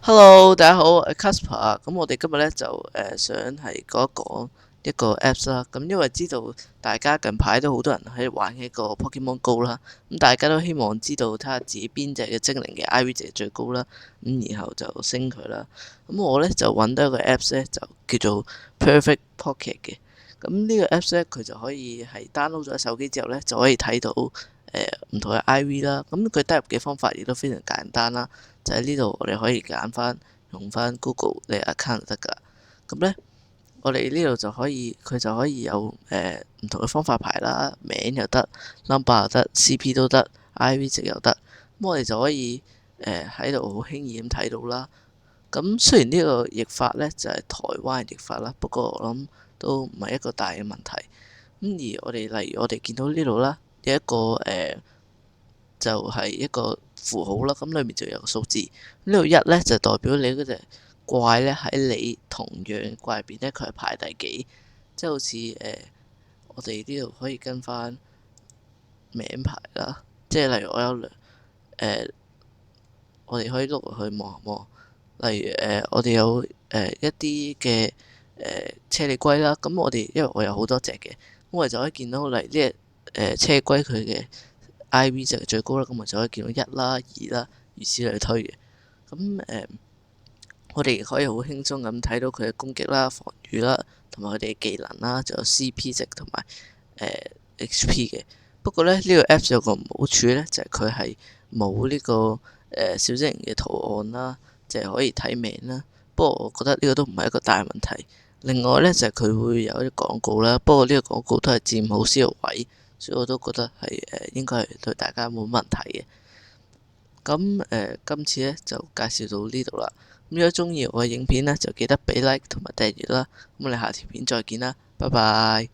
Hello，大家好，我係 Casper。咁我哋今日咧就想係講一講一個 Apps 啦。咁因為知道大家近排都好多人喺度玩一個 Pokemon Go 啦。咁大家都希望知道睇下自己邊隻嘅精靈嘅 IV 值最高啦。咁然後就升佢啦。咁我咧就揾到一個 Apps 咧，就叫做 Perfect Pocket 嘅。咁呢個 Apps 咧，佢就可以係 download 咗手機之後咧，就可以睇到唔同嘅 IV 啦。咁佢登入嘅方法亦都非常簡單啦。就喺呢度，我哋可以揀翻用翻 Google 你 account 就得㗎。咁呢，我哋呢度就可以，佢就可以有唔同嘅方法排啦，名又得，number 又得，CP 都得，IV 值又得。咁我哋就可以喺度好輕易咁睇到啦。咁雖然呢個譯法呢就係台灣嘅譯法啦，不過我諗都唔係一個大嘅問題。咁而我哋例如我哋見到呢度啦，有一個就係一個符號啦，咁裏面就有個數字。呢度一咧就代表你嗰隻怪咧喺你同樣怪入邊咧，佢係排第幾？即係好似我哋呢度可以跟翻名牌啦。即係例如我有我哋可以碌落去望一望。例如我哋有一啲嘅車厘龜啦。咁我哋因為我有好多隻嘅，咁我哋就可以見到嚟呢隻車龜佢嘅IV 值係最高啦，咁我就可以見到一啦、二啦，如此類推嘅。咁我哋可以好輕鬆咁睇到佢嘅攻擊啦、防禦啦，同埋佢哋嘅技能啦，仲有 CP 值同埋HP 嘅。不過咧，呢個 Apps 有個唔好處咧，就係佢係冇呢個小精靈嘅圖案啦，就係可以睇名啦。不過我覺得呢個都唔係一個大問題。另外咧，就係佢會有啲廣告啦，不過呢個廣告都係佔好少個位。所以我都覺得係應該係對大家冇問題嘅。咁今次咧就介紹到呢度啦。咁如果中意我嘅影片咧，就記得俾 like 同埋訂閱啦。咁我哋下條片再見啦，拜拜。